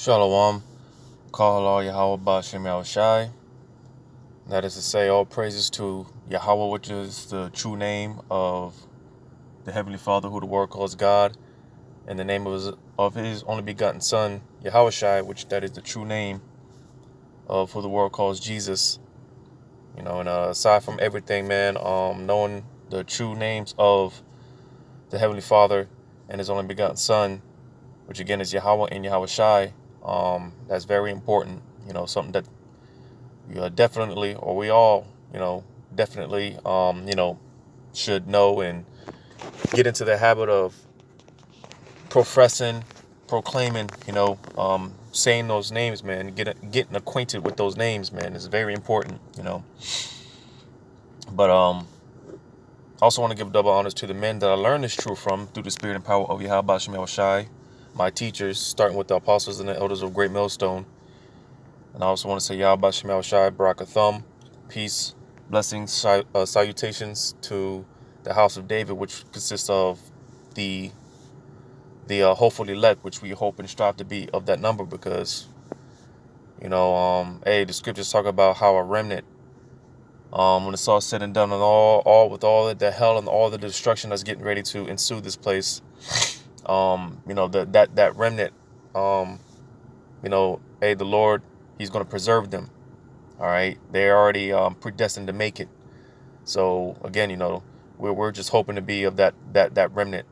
Shalom, Kal Yahweh Bashem Yahushai. That is to say, all praises to Yahweh, which is the true name of the Heavenly Father, who the world calls God, and the name of his only begotten Son, Yahushai, which that is the true name of who the world calls Jesus. And aside from everything, man, knowing the true names of the Heavenly Father and his only begotten Son, which again is Yahweh and Yahushai, that's very important. Something that definitely, or we all, definitely, should know and get into the habit of professing, proclaiming, saying those names, man. Getting acquainted with those names, man, is very important. But I also want to give double honors to the men that I learned this truth from through the spirit and power of Yahweh Shemel Shai, my teachers, starting with the apostles and the elders of Great Millstone. And I also want to say Yahweh Shemel Shai, Barakathum, peace, blessings, salutations to the house of David, which consists of the hopefully elect, which we hope and strive to be of that number, because the scriptures talk about how a remnant, when it's all said and done, and all with all the hell and all the destruction that's getting ready to ensue this place, that remnant, the Lord, He's going to preserve them. All right, they're already predestined to make it. So again, we're just hoping to be of that remnant,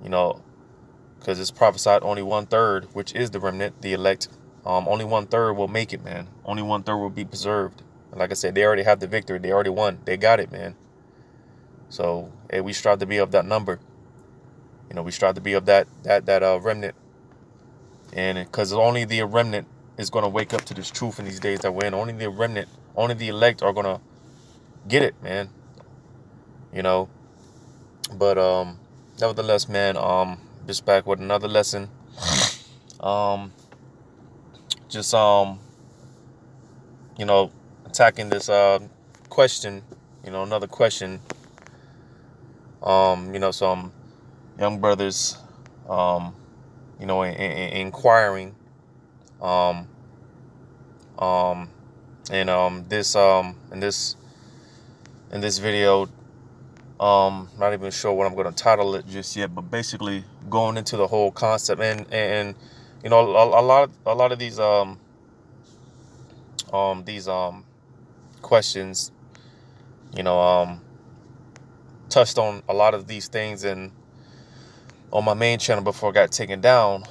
because it's prophesied only 1/3, which is the remnant, the elect. Only 1/3 will make it, man. Only 1/3 will be preserved. And like I said, they already have the victory. They already won. They got it, man. So we strive to be of that number. We strive to be of that remnant, and because only the remnant is going to wake up to this truth in these days that we're in. Only the remnant, only the elect are going to get it, man. But nevertheless, man, just back with another lesson. Just attacking this question, another question. Some young brothers, inquiring, um, and this in this video, not even sure what I'm going to title it just yet, but basically going into the whole concept, and a lot of these questions, touched on a lot of these things and on my main channel before I got taken down,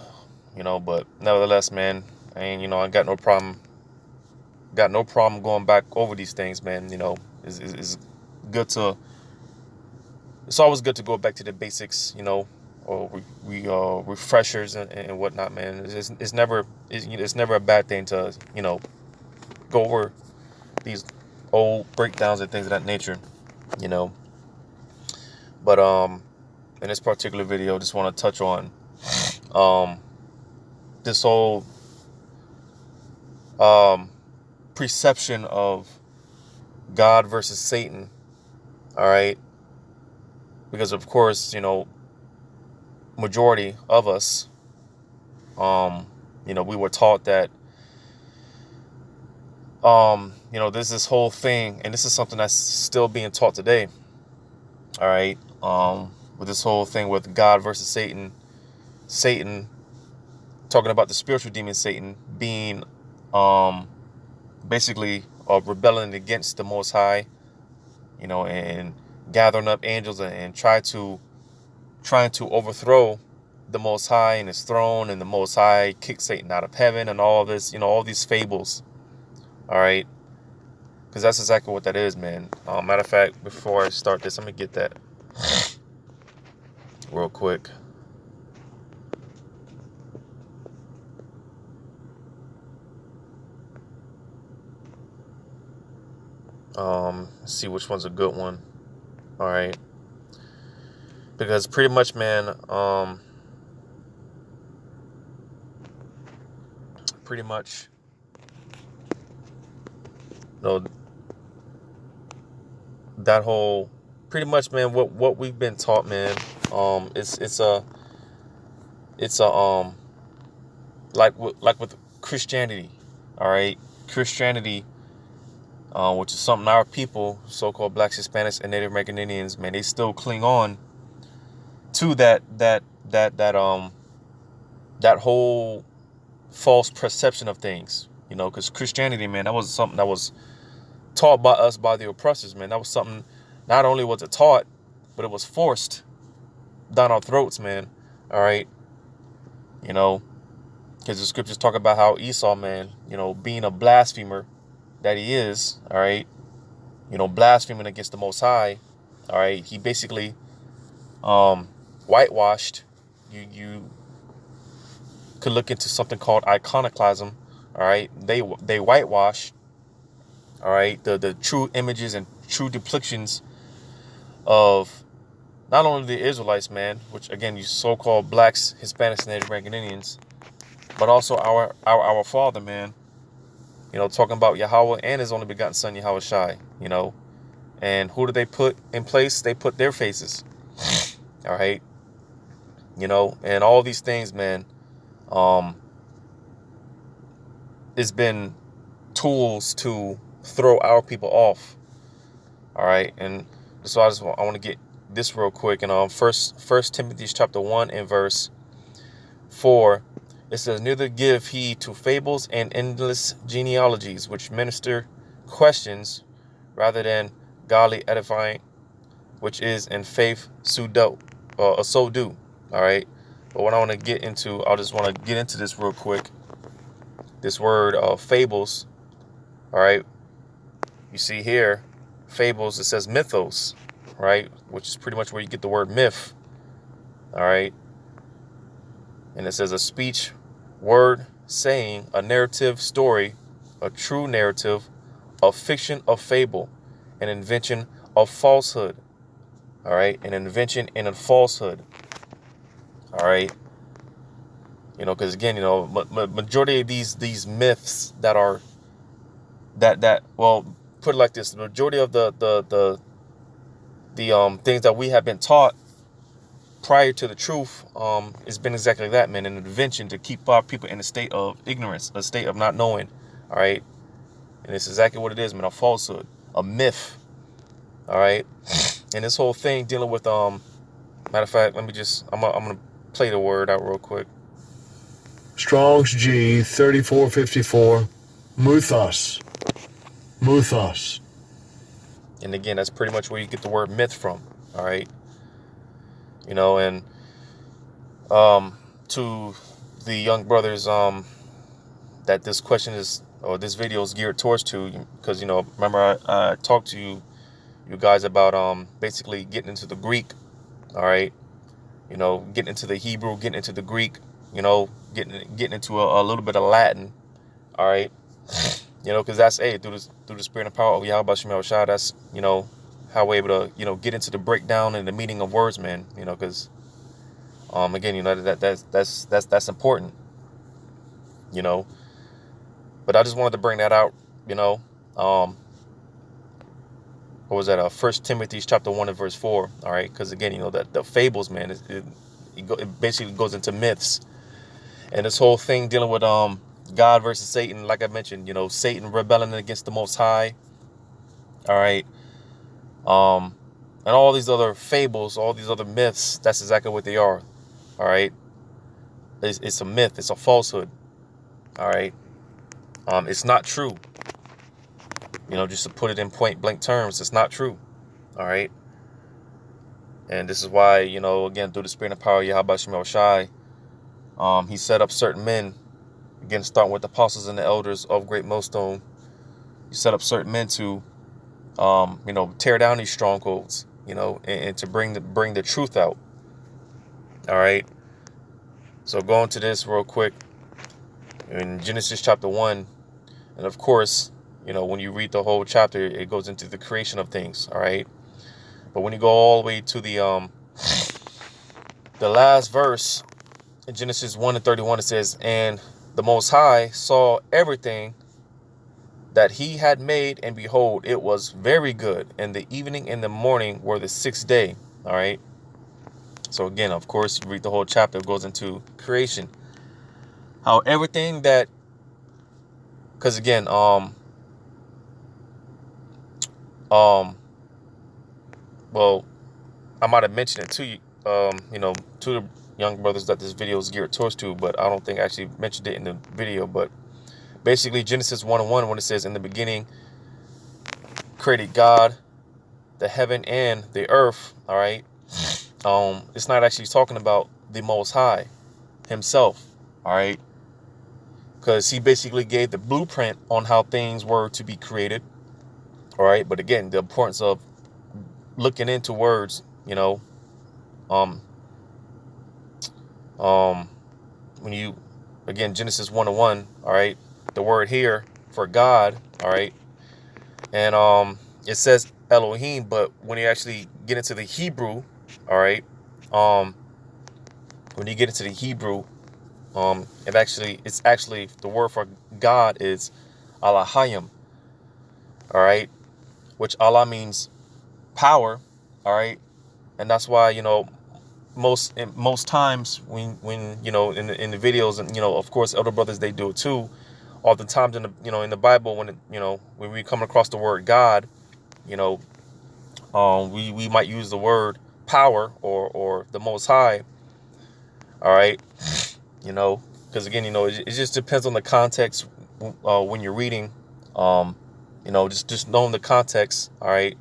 but nevertheless, man, I got no problem going back over these things, man. It's good to, it's always good to go back to the basics, or refreshers and whatnot, man. It's never a bad thing to, go over these old breakdowns and things of that nature, but in this particular video, just want to touch on this whole perception of God versus Satan. All right, because of course, majority of us, we were taught that, there's this whole thing, and this is something that's still being taught today. All right, with this whole thing with God versus Satan, talking about the spiritual demon Satan being, basically rebelling against the Most High, and gathering up angels and trying to overthrow the Most High and his throne, and the Most High kick Satan out of heaven, and all this, all these fables. All right, because that's exactly what that is, man. Matter of fact, before I start this, let me get that real quick. Let's see which one's a good one. All right, because pretty much, man, pretty much, that whole, pretty much, man, what we've been taught, man, it's a like with Christianity, all right? Christianity, which is something our people, so-called blacks, Hispanics, and Native American Indians, man, they still cling on to that whole false perception of things, because Christianity, man, that was something that was taught by us, by the oppressors, man. That was something, not only was it taught, but it was forced down our throats, man. All right. Because the scriptures talk about how Esau, man, being a blasphemer that he is, all right, blaspheming against the Most High, all right, he basically whitewashed. You could look into something called iconoclasm, all right. They whitewash, all right, the true images and true depictions of not only the Israelites, man, which again, you so-called blacks, Hispanics, and Native American Indians, but also our Father, man. Talking about Yahweh and His only begotten Son, Yahweh Shai. And who do they put in place? They put their faces. All right. And all these things, man. It's been tools to throw our people off. All right, and so I want to get this real quick. And First Timothy chapter 1 and verse 4, it says, "Neither give heed to fables and endless genealogies, which minister questions rather than godly edifying, which is in faith so do." All right, but what I want to get into, I just want to get into this real quick. This word fables. All right, you see here, fables. It says mythos, right, which is pretty much where you get the word myth. All right, and it says a speech, word, saying, a narrative, story, a true narrative, a fiction, of fable, an invention of falsehood. All right, an invention and a falsehood. All right, because again, majority of these myths that are well, put it like this: the majority of the things that we have been taught prior to the truth, it's been exactly that, man, an invention to keep our people in a state of ignorance, a state of not knowing. All right, and it's exactly what it is, man, a falsehood, a myth. All right, and this whole thing dealing with matter of fact, I'm gonna play the word out real quick. Strong's G 3454, muthos. And again, that's pretty much where you get the word myth from. All right, and to the young brothers that this question is, or this video is geared towards, because remember I talked to you guys about basically getting into the Greek. All right, getting into the Hebrew, getting into the Greek, getting into a little bit of Latin. All right, because that's through the spirit and power of Yahweh Shem Shai. That's how we're able to get into the breakdown and the meaning of words, man. Because again, that's important. But I just wanted to bring that out. What was that? First Timothy chapter 1 and verse 4. All right, because again, that the fables, man, it basically goes into myths, and this whole thing dealing with God versus Satan. Like I mentioned, Satan rebelling against the Most High. All right, and all these other fables, all these other myths. That's exactly what they are. All right, it's a myth. It's a falsehood. All right, it's not true. Just to put it in point blank terms, it's not true. All right. And this is why, again, through the spirit and power of Yahweh Shem Shai, he set up certain men, again, starting with the apostles and the elders of Great Millstone. He set up certain men to, tear down these strongholds, and to bring the truth out. All right. So going to this real quick in Genesis chapter 1, and of course, when you read the whole chapter, it goes into the creation of things. All right. But when you go all the way to the last verse in Genesis 1 and 31, it says, "And the Most High saw everything that he had made, and behold, it was very good. And the evening and the morning were the sixth day." All right. So again, of course, you read the whole chapter, it goes into creation. how everything that, because again, well, I might have mentioned it to you, to the young brothers that this video is geared towards to, but I don't think I actually mentioned it in the video. But basically, Genesis 1:1, when it says, in the beginning created God the heaven and the earth, all right, it's not actually talking about the Most High himself, all right, because he basically gave the blueprint on how things were to be created, all right. But again, the importance of looking into words, when you, again, Genesis 1:1, all right, the word here for God, all right, and it says Elohim, but when you actually get into the Hebrew, all right, when you get into the Hebrew, it's actually the word for God is Alahayim, all right, which Allah means power, all right, and that's why most times when in the videos, and of course elder brothers, they do it too. Oftentimes in the in the Bible, when we come across the word God, we might use the word power or the Most High, all right, because again, it just depends on the context when you're reading, just knowing the context, all right,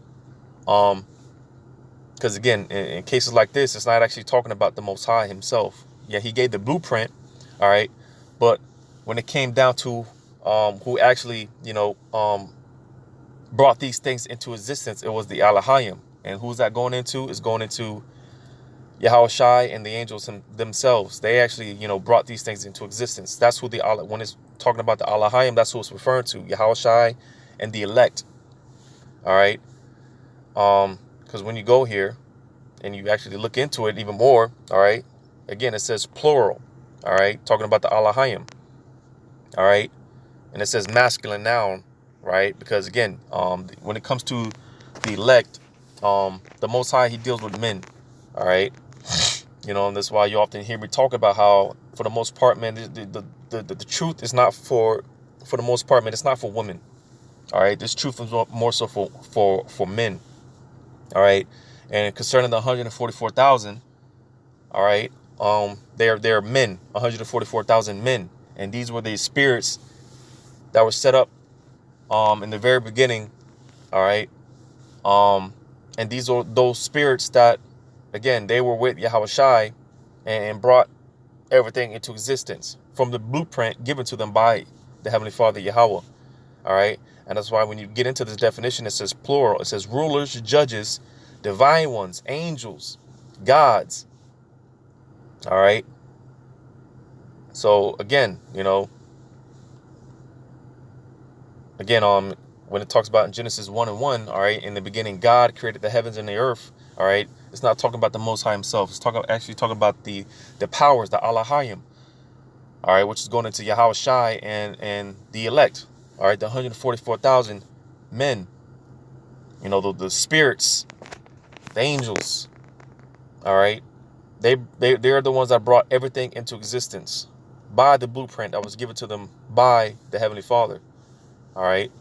because again, in cases like this, it's not actually talking about the Most High himself. Yeah, he gave the blueprint, all right, but when it came down to who actually brought these things into existence, it was the Alahayim. And who's that going into? It's going into Yahweh Shai and the angels themselves. They actually, brought these things into existence. That's who when it's talking about the Alahayim, that's who it's referring to, Yahweh Shai and the elect. All right. Because when you go here and you actually look into it even more, all right, again, it says plural, all right, talking about the Alahayim, all right, and it says masculine noun, right, because again, when it comes to the elect, the Most High, he deals with men, all right, and that's why you often hear me talk about how, for the most part, man, the truth is not for the most part, man, it's not for women, all right, this truth is more so for men, all right, and concerning the 144,000, all right, they're men, 144,000 men, and these were the spirits that were set up in the very beginning, all right, and these are those spirits that, again, they were with Yahweh Shai and brought everything into existence from the blueprint given to them by the Heavenly Father Yahweh, all right, and that's why when you get into this definition, it says plural, it says rulers, judges, divine ones, angels, gods, all right. So again, when it talks about in Genesis 1:1, all right, in the beginning, God created the heavens and the earth, all right, it's not talking about the Most High himself. It's actually talking about the powers, the Alahayim, all right, which is going into Yahweh Shai and the elect, all right, the 144,000 men, the spirits, the angels, all right, they're the ones that brought everything into existence by the blueprint that was given to them by the Heavenly Father, all right.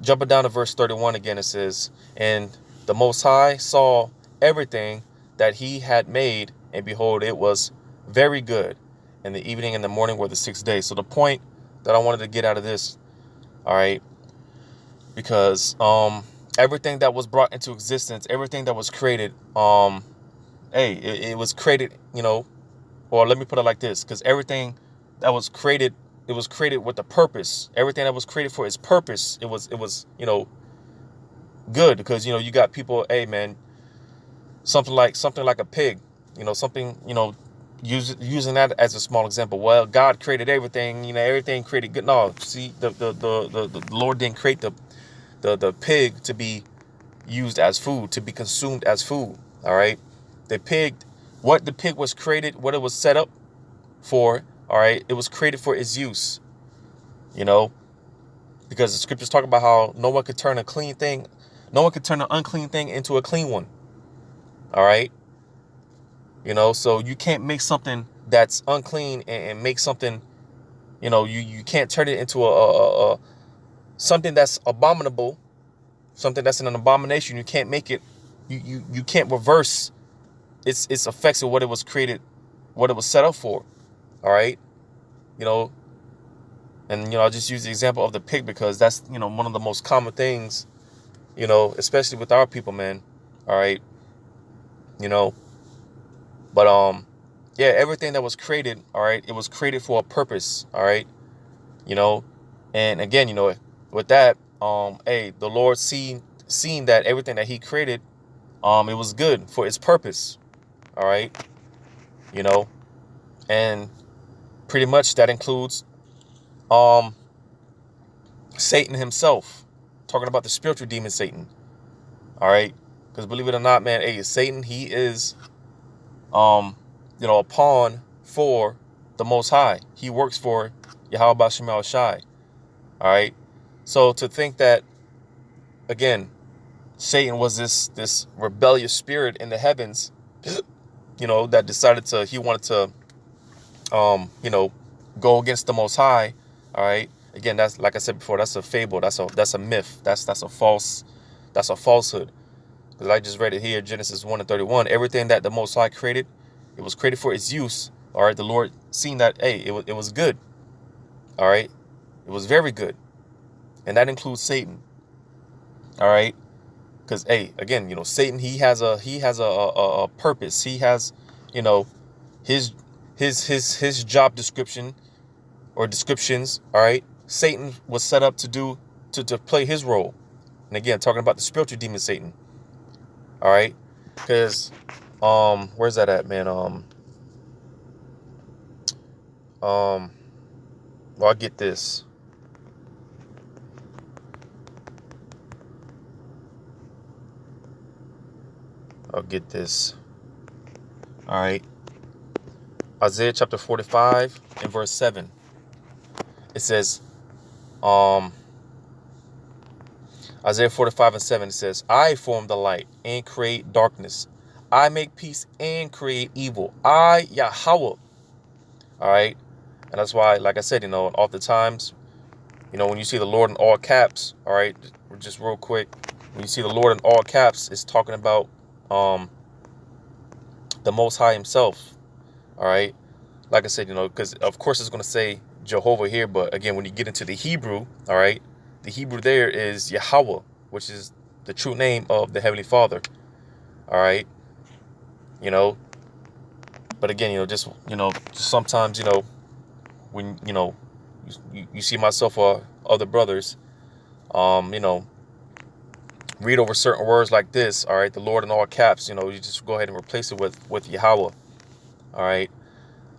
Jumping down to verse 31 again, it says, and the Most High saw everything that he had made, and behold, it was very good. And the evening and the morning were the 6th day. So the point that I wanted to get out of this, all right, because everything that was brought into existence, everything that was created, it was created, or let me put it like this, because everything that was created, it was created with a purpose. Everything that was created for its purpose, it was good, because you got people, hey man, something like a pig, something, using that as a small example. Well, God created everything, everything created good. No, see, the Lord didn't create the pig to be used as food, to be consumed as food. All right, what the pig was created, what it was set up for, all right, it was created for its use, because the scriptures talk about how no one could turn an unclean thing into a clean one, all right. You know, so you can't make something that's unclean and make something, you know, you can't turn it into a something that's abominable, something that's an abomination. You can't make it, you can't reverse its effects of what it was created, what it was set up for. All right. You know, and, you know, I'll just use the example of the pig because that's, you know, one of the most common things, you know, especially with our people, man. All right. You know, but, yeah, everything that was created, all right, it was created for a purpose. All right. You know, and again, you know, with that, hey, the Lord seeing that everything that he created, it was good for its purpose. All right. You know, and pretty much that includes, um, Satan himself, talking about the spiritual demon Satan. All right. Because believe it or not, man, hey, Satan, he is, you know, a pawn for the Most High. He works for Yahweh Bashem Al Shai. All right. So to think that, again, Satan was this rebellious spirit in the heavens, you know, that decided he wanted to, you know, go against the Most High. All right. Again, that's, like I said before, that's a fable. That's a myth. That's a falsehood. Because I just read it here, Genesis 1:31. Everything that the Most High created, it was created for its use. All right. The Lord seen that, hey, it was good. All right. It was very good. And that includes Satan. All right. Because, hey, again, you know, Satan, he has a purpose. He has, you know, his job description or descriptions. All right. Satan was set up to play his role. And again, talking about the spiritual demon Satan. All right. Because, where's that at, man? Well, I'll get this. All right. Isaiah chapter 45 and verse 7. It says, Isaiah 45 and 7, it says, I form the light and create darkness. I make peace and create evil. I, Yahweh. All right. And that's why, like I said, you know, oftentimes, you know, when you see the Lord in all caps, all right, just real quick, when you see the Lord in all caps, it's talking about the Most High himself. All right. Like I said, you know, because of course it's going to say Jehovah here. But again, when you get into the Hebrew, all right, the Hebrew there is Yahweh, which is the true name of the Heavenly Father. All right. You know, but again, you know, just sometimes, you know, when, you know, you see myself or other brothers, you know, read over certain words like this. All right. The Lord in all caps, you know, you just go ahead and replace it with Yahweh. All right.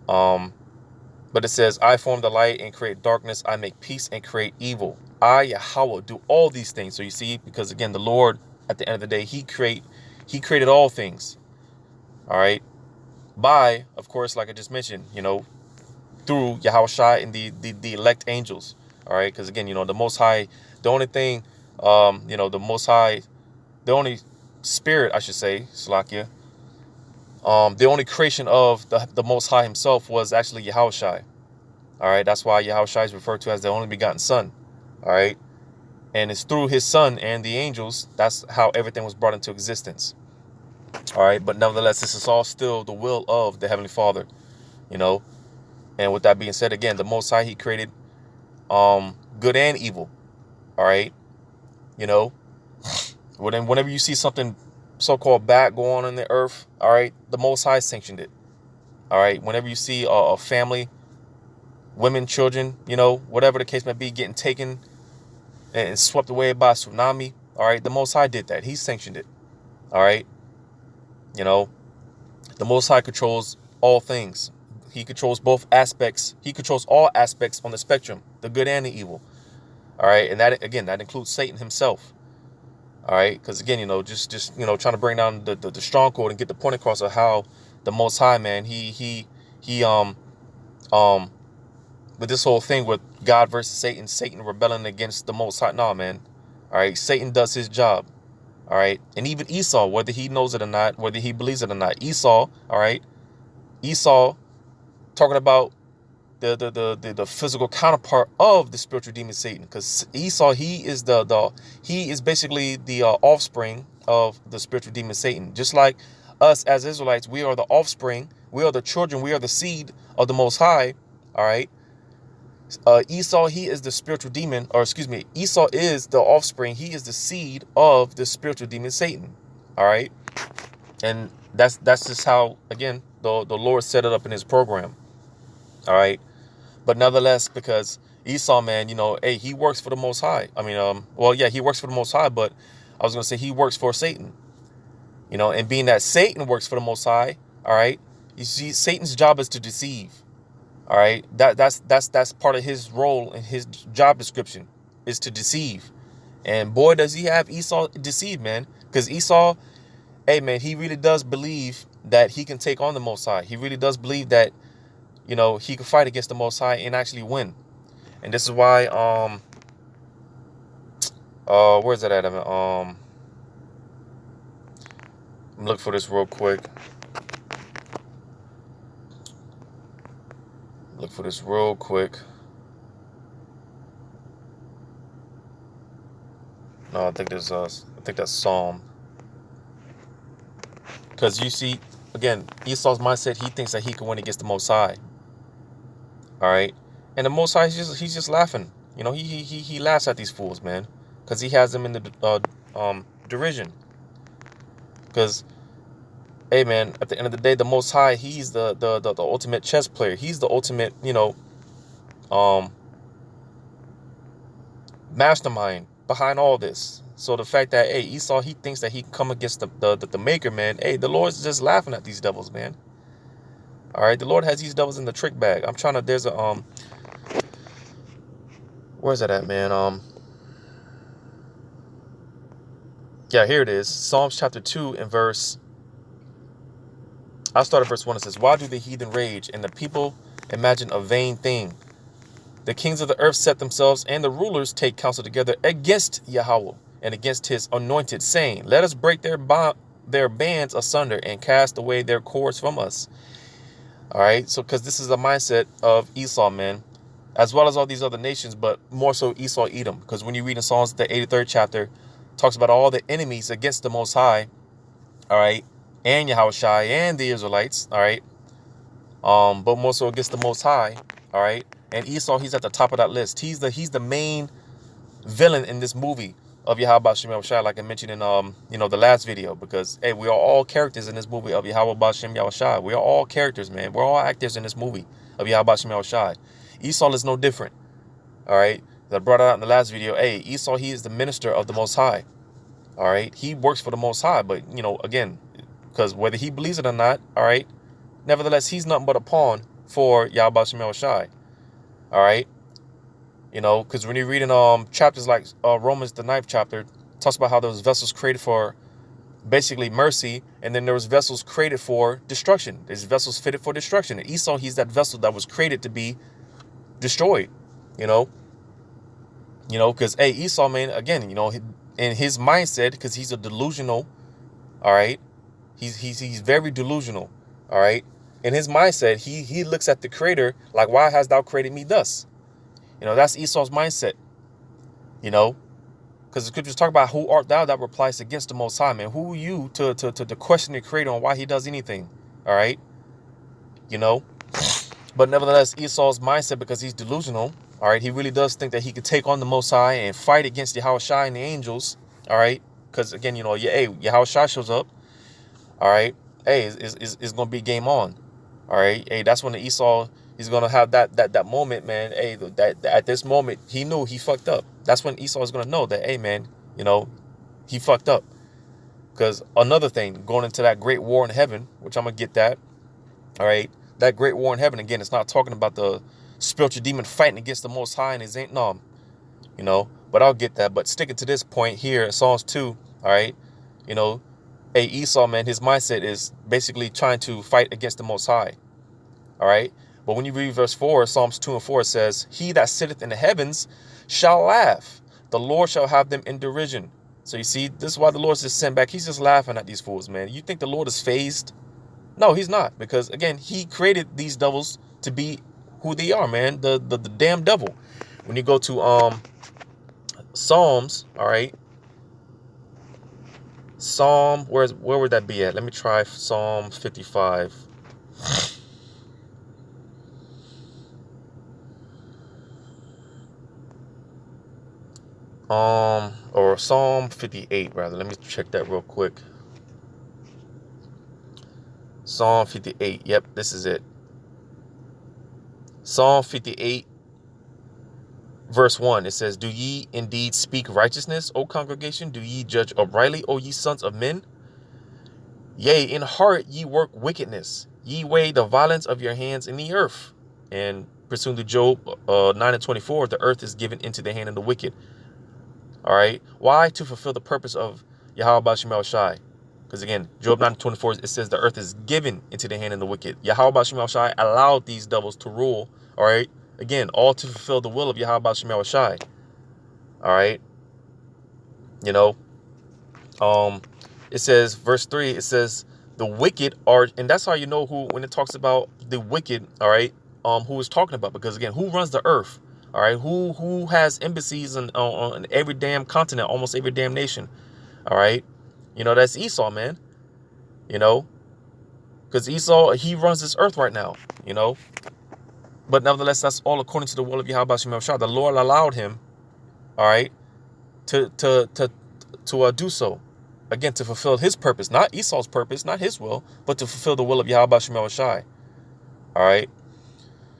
But it says, I form the light and create darkness. I make peace and create evil. I, Yahweh, do all these things. So you see, because again, the Lord, at the end of the day, he created all things. All right. By, of course, like I just mentioned, you know, through Yahweh Shai and the elect angels. All right. Because again, you know, the Most High, the only thing, you know, the Most High, the only spirit, I should say, Salakia, the only creation of the Most High himself was actually Yahweh Shai. All right. That's why Yahweh Shai is referred to as the only begotten son. All right. And it's through his son and the angels. That's how everything was brought into existence. All right. But nevertheless, this is all still the will of the Heavenly Father, you know. And with that being said, again, the Most High, he created good and evil. All right. You know, whenever you see something so-called bad go on in the earth, all right, the Most High sanctioned it. All right. Whenever you see a family, women, children, you know, whatever the case may be, getting taken and swept away by a tsunami, all right, the Most High did that. He sanctioned it. All right. You know, the Most High controls all things. He controls both aspects. He controls all aspects on the spectrum, the good and the evil. All right. And that, again, that includes Satan himself. All right. Because, again, you know, just you know, trying to bring down the strong code and get the point across of how the Most High, man, he with this whole thing with God versus Satan rebelling against the Most High. Nah, man. All right. Satan does his job. All right. And even Esau, whether he knows it or not, whether he believes it or not, Esau, all right, Esau talking about the physical counterpart of the spiritual demon Satan, because Esau, he is basically the offspring of the spiritual demon Satan. Just like us as Israelites, we are the offspring, we are the children, we are the seed of the Most High. All right. Esau, he is the spiritual demon, or excuse me, Esau is the offspring, he is the seed of the spiritual demon Satan. All right. And that's just how, again, the Lord set it up in his program. All right. But nevertheless, because Esau, man, hey, he works for the Most High. I mean, well, yeah, he works for the Most High, but I was going to say he works for Satan, and being that Satan works for the Most High, all right, you see, Satan's job is to deceive, all right, that's part of his role and his job description is to deceive. And boy, does he have Esau deceived, man, because Esau, hey, man, he really does believe that he can take on the Most High. He really does believe that he could fight against the Most High and actually win. And this is why, where's that at? I'm look for this real quick. No, I think that's Psalm. Because you see, again, Esau's mindset, he thinks that he can win against the Most High. All right. And the Most High, he's just laughing. He laughs at these fools, man, because he has them in the derision. Because, hey, man, at the end of the day, the Most High, he's the ultimate chess player. He's the ultimate, mastermind behind all this. So the fact that, hey, Esau, he thinks that he can come against the maker, man. Hey, the Lord's just laughing at these devils, man. All right, the Lord has these devils in the trick bag. I'm trying to, there's a, where's that at, man? Yeah, here it is. Psalms chapter 2 and verse, I'll start at verse 1. It says, why do the heathen rage and the people imagine a vain thing? The kings of the earth set themselves and the rulers take counsel together against Yahweh and against his anointed, saying, let us break their bands asunder and cast away their cords from us. All right. So because this is the mindset of Esau, man, as well as all these other nations, but more so Esau, Edom. Because when you read in Psalms, the 83rd chapter talks about all the enemies against the Most High. All right. And Yahushai and the Israelites. All right. But more so against the Most High. All right. And Esau, he's at the top of that list. He's the main villain in this movie of Yahweh Shem Yahushai, like I mentioned in the last video, because hey, we are all characters in this movie of Yahweh Shem Yahushai. We are all characters, man. We're all actors in this movie of Yahweh Shem Yahushai. Esau is no different. All right. I brought it out in the last video. Hey, Esau, he is the minister of the Most High. All right. He works for the Most High, but again, because whether he believes it or not, all right, nevertheless, he's nothing but a pawn for Yahweh Shem Yahushai. All right. Because when you read in chapters like Romans, the 9th chapter, talks about how there was vessels created for basically mercy, and then there was vessels created for destruction. There's vessels fitted for destruction. And Esau, he's that vessel that was created to be destroyed. Because hey, Esau, man, again, in his mindset, because he's a delusional. All right, he's very delusional. All right, in his mindset, he looks at the Creator like, why hast thou created me thus? That's Esau's mindset, because the scriptures talk about who art thou that replies against the Most High, man. Who are you to question the Creator on why he does anything? All right. But nevertheless, Esau's mindset, because he's delusional. All right. He really does think that he could take on the Most High and fight against Yahushai and the angels. All right. Because again, hey, Yahushai shows up. All right. Hey, it's going to be game on. All right. Hey, that's when the Esau, he's going to have that moment, man. Hey, that at this moment, he knew he fucked up. That's when Esau is going to know that, hey, man, he fucked up. Because another thing, going into that great war in heaven, which I'm going to get that. All right. That great war in heaven, again, it's not talking about the spiritual demon fighting against the Most High and his ain't no, but I'll get that. But sticking to this point here in Psalms 2, all right, hey, Esau, man, his mindset is basically trying to fight against the Most High. All right. But when you read verse 4, Psalms 2 and 4, it says, he that sitteth in the heavens shall laugh. The Lord shall have them in derision. So you see, this is why the Lord's just sent back. He's just laughing at these fools, man. You think the Lord is fazed? No, he's not, because again, he created these devils to be who they are, man. The damn devil. When you go to Psalms, all right, where would that be at? Let me try Psalm 55. Or Psalm 58 rather. Let me check that real quick. Psalm 58. Yep, this is it. Psalm 58 verse 1. It says, "Do ye indeed speak righteousness, O congregation? Do ye judge uprightly, O ye sons of men? Yea, in heart ye work wickedness. Ye weigh the violence of your hands in the earth." And pursuant to Job 9:24, the earth is given into the hand of the wicked. All right. Why? To fulfill the purpose of Yahweh Ba'Shem El Shai. Because again, Job 9:24, it says the earth is given into the hand of the wicked. Yahweh Ba'Shem El Shai allowed these devils to rule. All right. Again, all to fulfill the will of Yahweh Ba'Shem El Shai. All right. You know, it says, verse 3, it says, the wicked are, and that's how you know who, when it talks about the wicked, all right, who is talking about, because again, who runs the earth? All right, who has embassies on every damn continent, almost every damn nation? All right, you know, that's Esau, man. You know, because Esau, he runs this earth right now. You know, but nevertheless, that's all according to the will of Yahweh Ba'Shem Shah. The Lord allowed him, all right, to do so. Again, to fulfill his purpose, not Esau's purpose, not his will, but to fulfill the will of Yahweh Ba'Shem Shai. All right.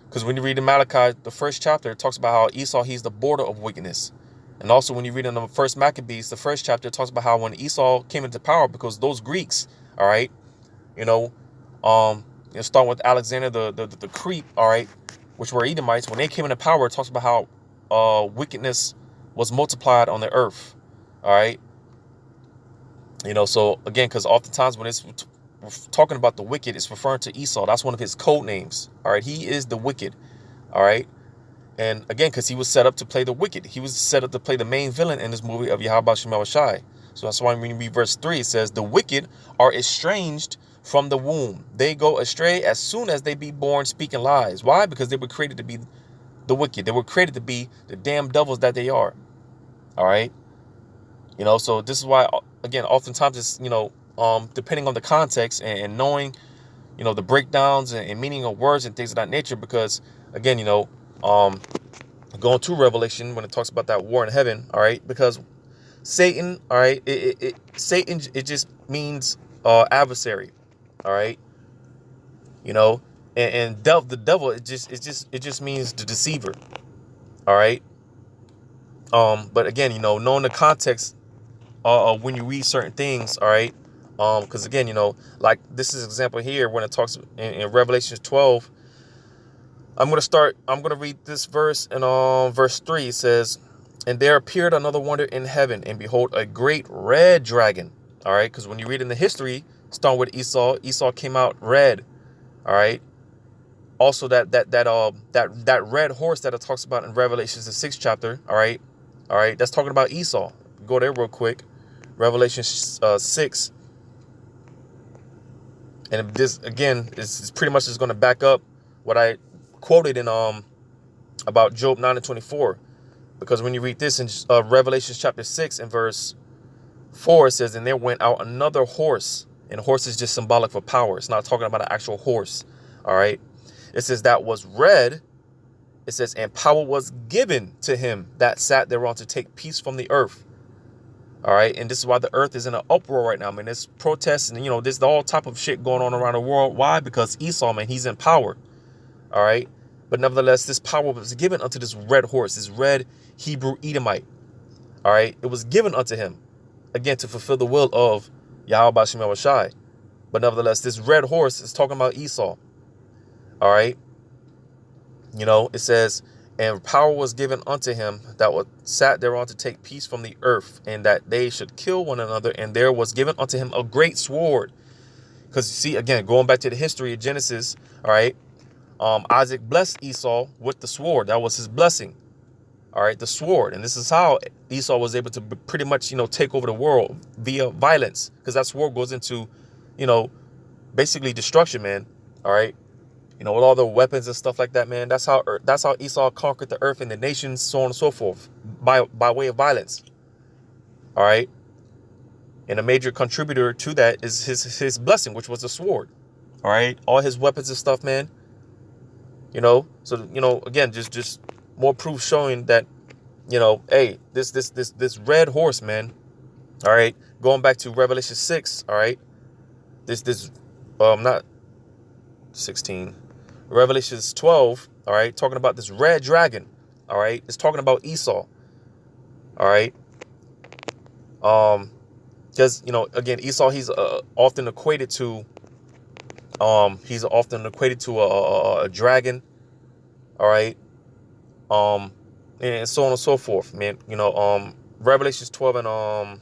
Because when you read in Malachi, the first chapter, it talks about how Esau, he's the border of wickedness. And also when you read in the first Maccabees, the first chapter, it talks about how when Esau came into power, because those Greeks, all right, starting with Alexander the Creep, all right, which were Edomites, when they came into power, it talks about how wickedness was multiplied on the earth. All right. So again, because oftentimes when it's talking about the wicked, it's referring to Esau. That's one of his code names. All right. He is the wicked. All right. And again, because he was set up to play the wicked. He was set up to play the main villain in this movie of Yahweh Ba'Shem Shai. So that's why when you read verse 3, it says, the wicked are estranged from the womb. They go astray as soon as they be born, speaking lies. Why? Because they were created to be the wicked. They were created to be the damn devils that they are. All right. So this is why, again, oftentimes it's, depending on the context and knowing, the breakdowns and meaning of words and things of that nature, because again, going to Revelation when it talks about that war in heaven, all right, because Satan, all right, Satan, it just means adversary, all right, and the devil, it just means the deceiver, all right. But again, knowing the context when you read certain things, all right, because again, like this is an example here when it talks in Revelation 12. I'm going to read this verse, and verse 3 says, "And there appeared another wonder in heaven, and behold, a great red dragon." All right, because when you read in the history, starting with Esau came out red. All right. Also, that red horse that it talks about in Revelation, the 6th chapter. All right, that's talking about Esau. Go there real quick. Revelation 6, and this again is pretty much just going to back up what I quoted in about Job 9:24, because when you read this in Revelation chapter 6 and verse 4, it says, "And there went out another horse," and horse is just symbolic for power. It's not talking about an actual horse. All right, it says that was red. It says, "And power was given to him that sat thereon to take peace from the earth." All right. And this is why the earth is in an uproar right now. I mean, there's protests and, there's all type of shit going on around the world. Why? Because Esau, man, he's in power. All right. But nevertheless, this power was given unto this red horse, this red Hebrew Edomite. All right. It was given unto him, again, to fulfill the will of Yahweh Ba'Shem Shai. But nevertheless, this red horse is talking about Esau. All right. It says, "And power was given unto him that was sat thereon to take peace from the earth, and that they should kill one another. And there was given unto him a great sword." Because you see, again, going back to the history of Genesis, all right, Isaac blessed Esau with the sword. That was his blessing. All right, the sword. And this is how Esau was able to pretty much, take over the world via violence, because that sword goes into, basically destruction, man. All right. You know, with all the weapons and stuff like that, man. That's how Esau conquered the earth and the nations, so on and so forth, by way of violence. All right. And a major contributor to that is his blessing, which was the sword. All right. All his weapons and stuff, man. You know, so, you know, again, just more proof showing that, you know, hey, this red horse, man. All right. Going back to Revelation 6. All right. Not 16. Revelations 12. All right. Talking about this red dragon. All right. It's talking about Esau. All right. Because, you know, again, Esau, he's often equated to a dragon. All right. And so on and so forth, man. You know, Revelations 12 and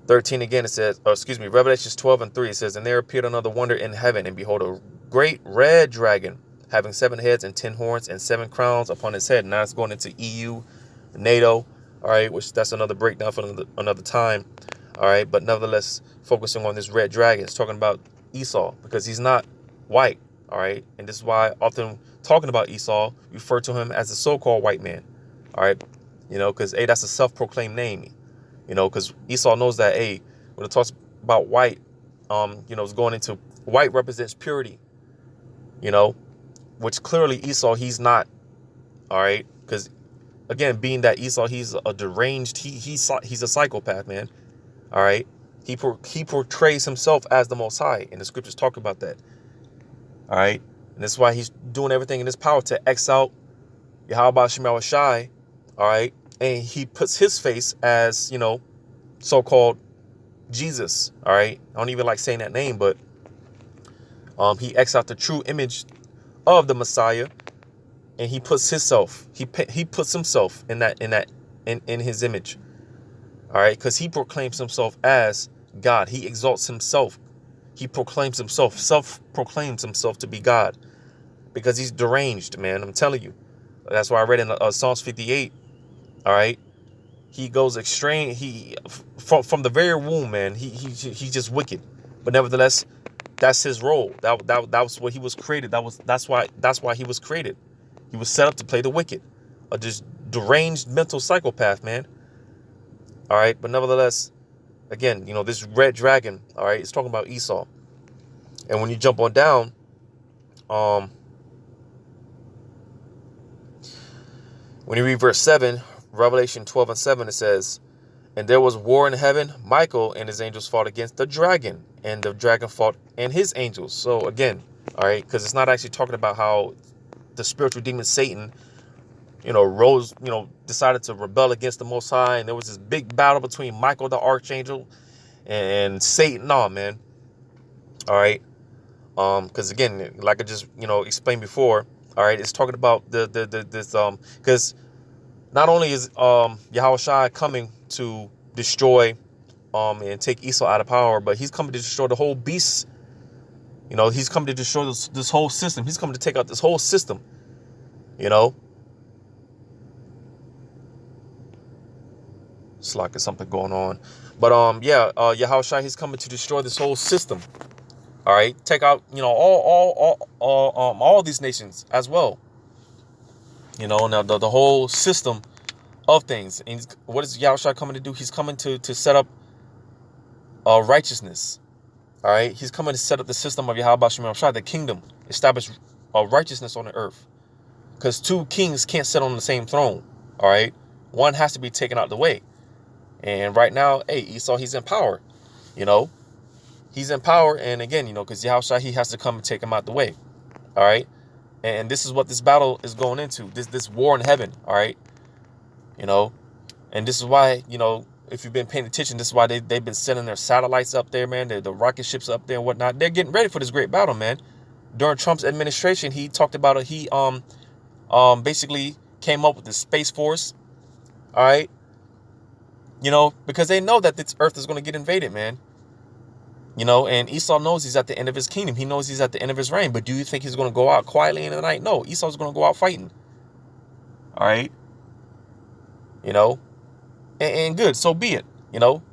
13 again, it says, Revelations 12 and 3, it says, and there appeared another wonder in heaven, and behold, a great red dragon, having 7 heads and 10 horns and 7 crowns upon his head. Now it's going into EU, NATO, all right, which that's another breakdown for another time, all right. But nevertheless, focusing on this red dragon, it's talking about Esau, because he's not white, all right. And this is why often talking about Esau, refer to him as a so-called white man, all right. You know, because, hey, that's a self-proclaimed name. You know, because Esau knows that, hey, when it talks about white, you know, it's going into white represents purity, you know, which clearly Esau, he's not. All right. Because, again, being that Esau, he's a deranged, he's a psychopath, man. All right. He portrays himself as the Most High, and the scriptures talk about that. All right. And that's why he's doing everything in his power to X out Yahweh Shema Shai. All right. And he puts his face as, you know, so-called Jesus. All right. I don't even like saying that name, but he X out the true image of the Messiah, and he puts himself. He puts himself in his image. All right, because he proclaims himself as God. He exalts himself. He proclaims himself, self-proclaims himself to be God, because he's deranged, man. I'm telling you. That's why I read in Psalms 58. All right, he goes extreme. He from the very womb, man. He's just wicked, but nevertheless, that's his role. That was what he was created. That's why he was created. He was set up to play the wicked, a just deranged mental psychopath, man. All right, but nevertheless, again, you know, this red dragon. All right, it's talking about Esau, and when you jump on down, when you read verse 7. Revelation 12 and 7, it says, and there was war in heaven. Michael and his angels fought against the dragon, and the dragon fought and his angels. So again, all right, because it's not actually talking about how the spiritual demon Satan, you know, decided to rebel against the Most High, and there was this big battle between Michael the archangel and Satan. No, man. All right, because again, like I just, you know, explained before, all right, it's talking about because not only is Yahweh Shai coming to destroy and take Esau out of power, but he's coming to destroy the whole beast. You know, he's coming to destroy this whole system. He's coming to take out this whole system. You know, it's like there's something going on, but Yahweh Shai, he's coming to destroy this whole system. All right, take out, you know, all these nations as well. You know, now the whole system of things. And what is Yahweh Shai coming to do? He's coming to set up righteousness. All right, he's coming to set up the system of Yahweh Shai, the kingdom, establish righteousness on the earth. Because 2 kings can't sit on the same throne. All right, one has to be taken out of the way. And right now, hey, Esau, he's in power. You know, he's in power, and again, you know, because Yahweh Shai, he has to come and take him out the way. All right, and this is what this battle is going into. This war in heaven. All right. You know, and this is why, you know, if you've been paying attention, this is why they've been sending their satellites up there, man. The rocket ships up there and whatnot. They're getting ready for this great battle, man. During Trump's administration, he talked about it. He basically came up with the Space Force. All right. You know, because they know that this earth is going to get invaded, man. You know, and Esau knows he's at the end of his kingdom. He knows he's at the end of his reign. But do you think he's going to go out quietly in the night? No, Esau's going to go out fighting. All right. You know, and good, so be it, you know.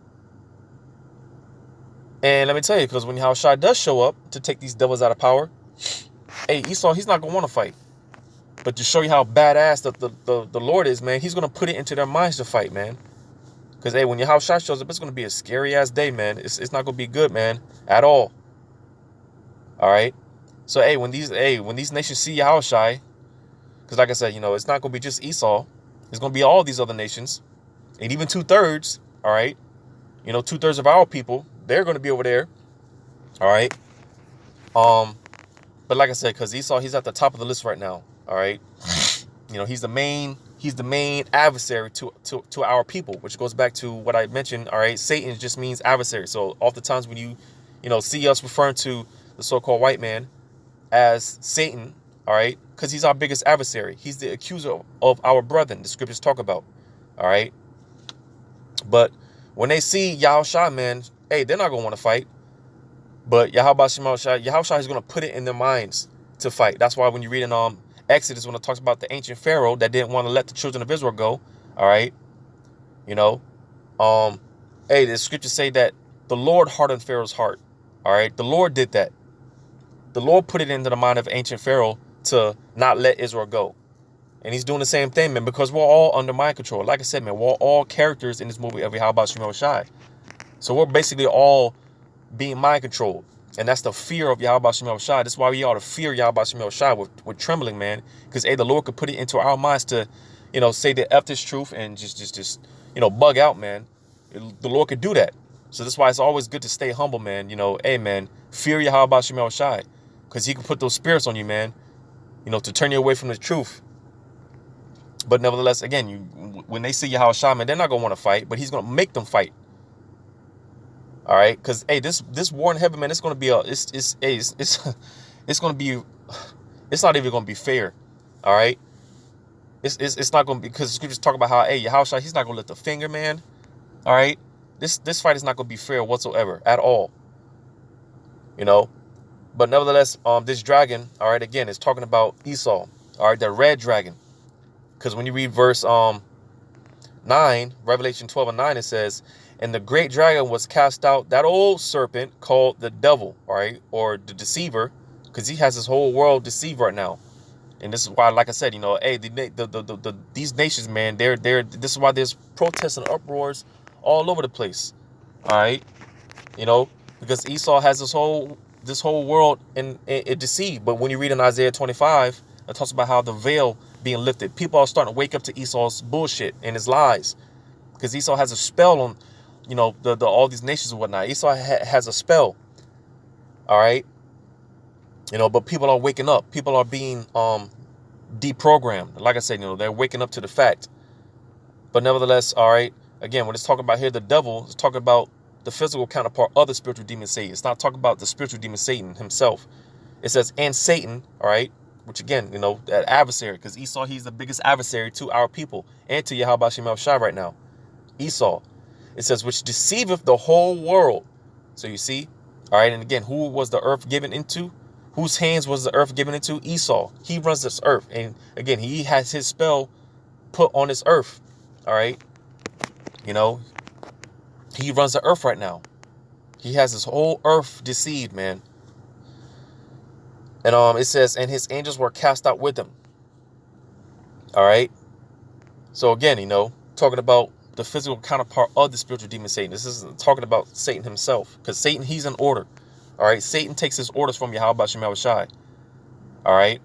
And let me tell you, because when Yahushua does show up to take these devils out of power, hey, Esau, he's not going to want to fight. But to show you how badass the Lord is, man, he's going to put it into their minds to fight, man. Because, hey, when Yahushua shows up, it's going to be a scary-ass day, man. It's not going to be good, man, at all. All right? So, hey, when these nations see Yahushua, because like I said, it's not going to be just Esau. It's going to be all these other nations. And even 2/3, all right? 2/3 of our people, they're going to be over there. All right? But like I said, because Esau, he's at the top of the list right now. All right? He's the main adversary to our people, which goes back to what I mentioned. All right? Satan just means adversary. So oftentimes when you see us referring to the so-called white man as Satan, all right, because he's our biggest adversary. He's the accuser of our brethren, the scriptures talk about. All right? But when they see Yahushua, man, hey, they're not going to want to fight. But Yahushua is going to put it in their minds to fight. That's why when you read in Exodus, when it talks about the ancient Pharaoh that didn't want to let the children of Israel go, all right, hey, the scriptures say that the Lord hardened Pharaoh's heart. All right, the Lord did that. The Lord put it into the mind of ancient Pharaoh to not let Israel go. And he's doing the same thing, man, because we're all under mind control. Like I said, man, we're all characters in this movie of Yahweh Shemel Shai. So we're basically all being mind controlled. And that's the fear of Yahweh Shemel Shai. That's why we ought to fear Yahweh Shemel Shai with trembling, man. Because, hey, the Lord could put it into our minds to, say the F this truth and just bug out, man. The Lord could do that. So that's why it's always good to stay humble, man. Hey, man, fear Yahweh Shemel Shai. Because he can put those spirits on you, man, to turn you away from the truth. But nevertheless, again, when they see Yahushua, man, they're not going to want to fight, but he's going to make them fight. All right? Because, hey, this war in heaven, man, it's going to be it's going to be, it's not even going to be fair. All right? It's not going to be, because the scriptures talk about how, hey, Yahushua, he's not going to lift a finger, man. All right? This fight is not going to be fair whatsoever at all. But nevertheless, this dragon, all right, again, is talking about Esau. All right, the red dragon. Because when you read verse 9, Revelation 12:9, it says, and the great dragon was cast out, that old serpent called the devil, all right, or the deceiver, because he has this whole world deceived right now. And this is why, like I said, hey, these nations, man, this is why there's protests and uproars all over the place. All right, because Esau has this whole world and it deceived. But when you read in Isaiah 25, it talks about how the veil being lifted. People are starting to wake up to Esau's bullshit and his lies, because Esau has a spell on, all these nations and whatnot. Esau has a spell. All right, but people are waking up. People are being deprogrammed. Like I said, they're waking up to the fact. But nevertheless, all right, again, when it's talking about here, the devil is talking about the physical counterpart of the spiritual demon Satan. It's not talking about the spiritual demon Satan himself. It says, and Satan, all right, which again, that adversary, because Esau, he's the biggest adversary to our people and to Yahweh Shemel Shai right now. Esau. It says, which deceiveth the whole world. So you see, all right, and again, who was the earth given into? Whose hands was the earth given into? Esau. He runs this earth. And again, he has his spell put on this earth. All right. He runs the earth right now. He has this whole earth deceived, man. And it says, and his angels were cast out with him. All right. So again, talking about the physical counterpart of the spiritual demon Satan. This isn't talking about Satan himself, because Satan, he's an order. All right. Satan takes his orders from Yahweh Shemel Shai. All right.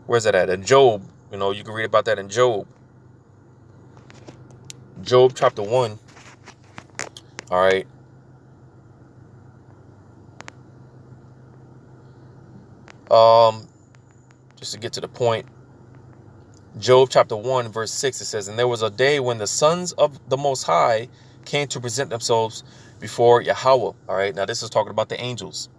Where's that at? In Job, you can read about that in Job. Job chapter 1. All right. Just to get to the point, Job chapter 1 verse 6, it says, and there was a day when the sons of the Most High came to present themselves before Yahweh. All right, now this is talking about the angels.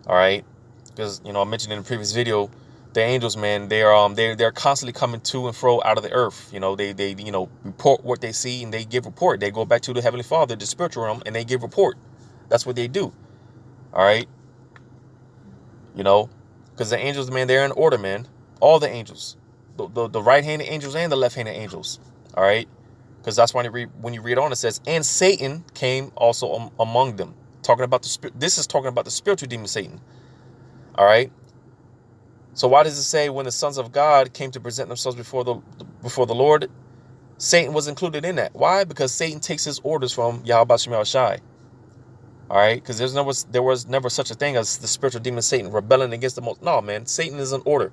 All right, because I mentioned in the previous video, the angels, man, they're constantly coming to and fro out of the earth. They report what they see, and they give report. They go back to the Heavenly Father, the spiritual realm, and they give report. That's what they do. All right. Because the angels, man, they're in order, man. All the angels, the right-handed angels and the left-handed angels. All right. Because that's when you read on, it says, and Satan came also among them. Talking about the spirit. This is talking about the spiritual demon Satan. All right. So why does it say when the sons of God came to present themselves before the Lord, Satan was included in that? Why? Because Satan takes his orders from Yahweh Shem Shai. All right, because there was never such a thing as the spiritual demon Satan rebelling against the most. No, man, Satan is an order.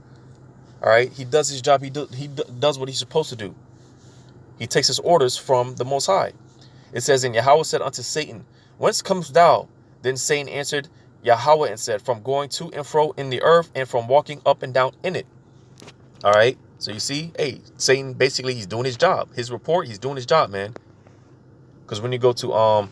All right, he does his job. He does what he's supposed to do. He takes his orders from the Most High. It says, and Yahweh said unto Satan, whence comest thou? Then Satan answered Yahweh and said, from going to and fro in the earth and from walking up and down in it. All right, so you see, hey, Satan basically he's doing his job. His report, he's doing his job, man. Because when you go to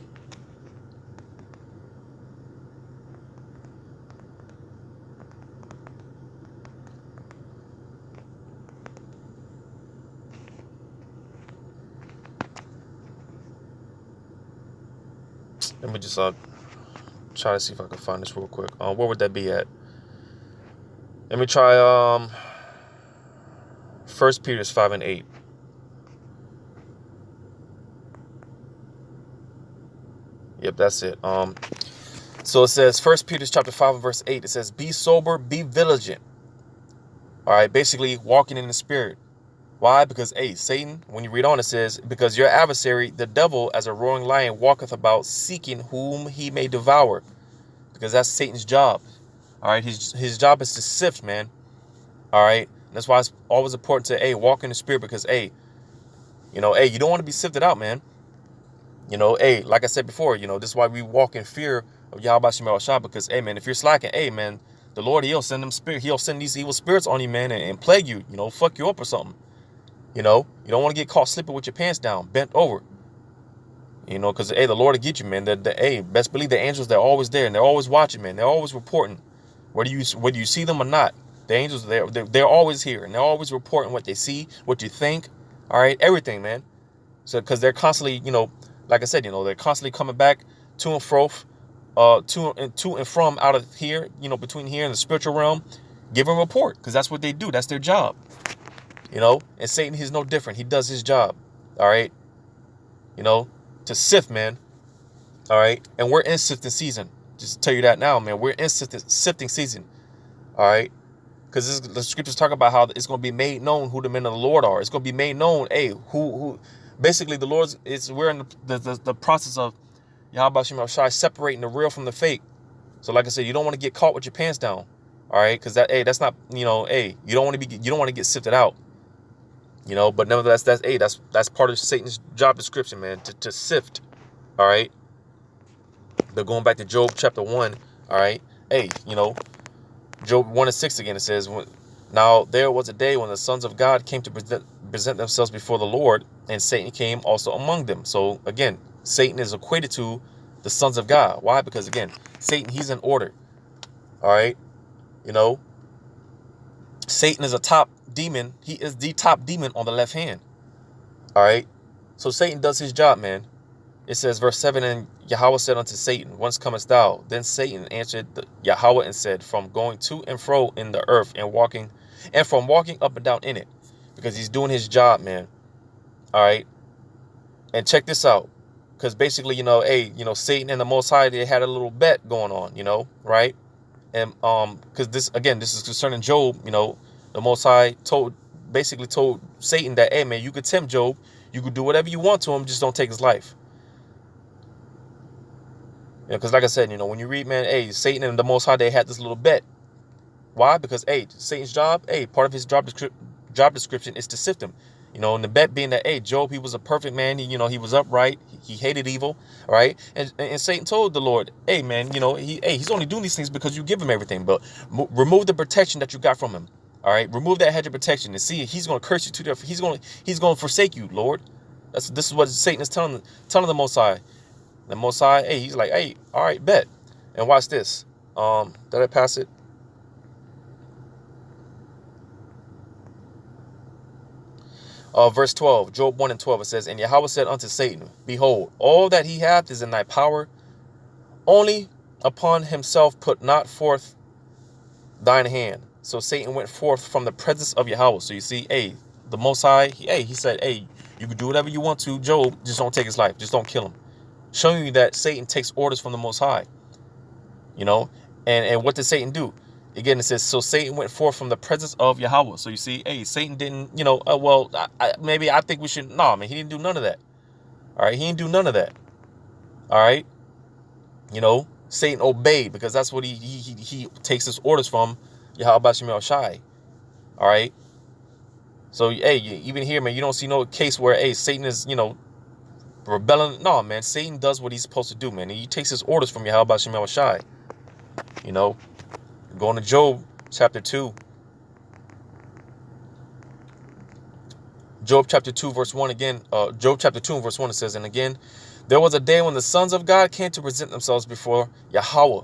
let me just try to see if I can find this real quick. Where would that be at? Let me try 1 Peter 5 and 8. Yep, that's it. So it says 1 Peter chapter 5 and verse 8. It says, be sober, be vigilant. All right, basically walking in the spirit. Why? Because, hey, Satan, when you read on, it says, because your adversary, the devil, as a roaring lion, walketh about seeking whom he may devour. Because that's Satan's job. All right, his job is to sift, man. All right, that's why it's always important to, hey, walk in the spirit. Because, hey, you know, hey, you don't want to be sifted out, man. You know, hey, like I said before, you know, this is why we walk in fear of Yahweh Shem Shai. Because, hey, man, if you're slacking, hey, man, the Lord, he'll send these evil spirits on you, man, and plague you, you know, fuck you up or something. You know, you don't want to get caught sleeping with your pants down, bent over. You know, because, hey, the Lord will get you, man. Hey, best believe the angels, they're always there, and they're always watching, man. They're always reporting, whether you see them or not. The angels, they're always here, and they're always reporting what they see, what you think, all right, everything, man. So, because they're constantly, you know, like I said, you know, they're constantly coming back to and fro, to and from out of here, you know, between here and the spiritual realm, giving a report, because that's what they do. That's their job. You know, and Satan, he's no different. He does his job. All right. You know, to sift, man. All right. And we're in sifting season. Just tell you that now, man. We're in sifting season. All right. Because the scriptures talk about how it's going to be made known who the men of the Lord are. It's going to be made known, hey, who basically the Lord's, we're in the process of Yahweh Shem Shai separating the real from the fake. So like I said, you don't want to get caught with your pants down. All right. Because that's not, you know, hey, you don't want to get sifted out. You know, but nevertheless, that's part of Satan's job description, man, to sift. All right. But going back to Job chapter 1, all right. Hey, you know, Job 1 and 6 again, it says, now there was a day when the sons of God came to present themselves before the Lord, and Satan came also among them. So again, Satan is equated to the sons of God. Why? Because again, Satan, he's in order. All right. You know, Satan is a top demon. He is the top demon on the left hand. All right. So Satan does his job, man. It says, verse 7, and Yahweh said unto Satan, whence comest thou? Then Satan answered Yahweh and said, from going to and fro in the earth and from walking up and down in it. Because he's doing his job, man. All right. And check this out. Because basically, you know, hey, you know, Satan and the Most High, they had a little bet going on, you know, right? And because this is concerning Job, you know, the Most High basically told Satan that, hey, man, you could tempt Job. You could do whatever you want to him. Just don't take his life. You know, because like I said, you know, when you read, man, hey, Satan and the Most High, they had this little bet. Why? Because, hey, Satan's job, hey, part of his job description is to sift him. You know, and the bet being that, hey, Job, he was a perfect man. He was upright. He hated evil. All right. And Satan told the Lord, hey, man, you know, he's only doing these things because you give him everything. But remove the protection that you got from him. All right. Remove that hedge of protection and see, he's going to curse you to death. He's going to forsake you, Lord. This is what Satan is telling the Most High. The Most High, hey, he's like, hey, all right, bet. And watch this. Did I pass it? Verse 12, Job 1 and 12, it says, and Yahweh said unto Satan, behold, all that he hath is in thy power. Only upon himself put not forth thine hand. So Satan went forth from the presence of Yahweh. So you see, hey, the Most High, he said, hey, You can do whatever you want to Job, just don't take his life. Just don't kill him. Showing you that Satan takes orders from the Most High. You know, and what did Satan do? Again, it says, so Satan went forth from the presence of Yahweh. So you see, hey, Satan didn't, you know, well, maybe I think we should, no, man, he didn't do none of that. All right, he didn't do none of that. All right, you know, Satan obeyed because that's what he takes his orders from Yahweh Shemel Shai. All right, so hey, even here, man, you don't see no case where, hey, Satan is, you know, rebelling. No, man, Satan does what he's supposed to do, man. He takes his orders from Yahweh Shemel Shai. You know, going to Job chapter 2. Job chapter 2 verse 1 again. Job chapter 2 verse 1, it says, and again, there was a day when the sons of God came to present themselves before Yahweh,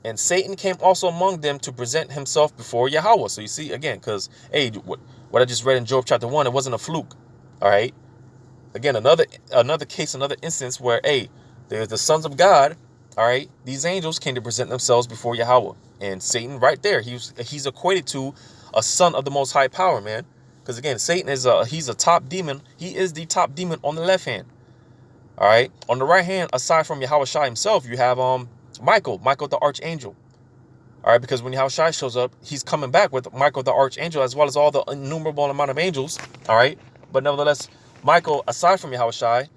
and Satan came also among them to present himself before Yahweh. So you see, again, because, hey, what I just read in Job chapter 1, it wasn't a fluke. All right. Again, another case, another instance where, hey, there's the sons of God. All right. These angels came to present themselves before Yahweh. And Satan right there, he's equated to a son of the Most High Power, man. Because again, Satan is he's a top demon. He is the top demon on the left hand. All right. On the right hand, aside from Yahweh Shai himself, you have Michael the archangel. All right, because when Yahweh Shai shows up, he's coming back with Michael the archangel, as well as all the innumerable amount of angels. All right. But nevertheless, Michael, aside from Yahweh Shai,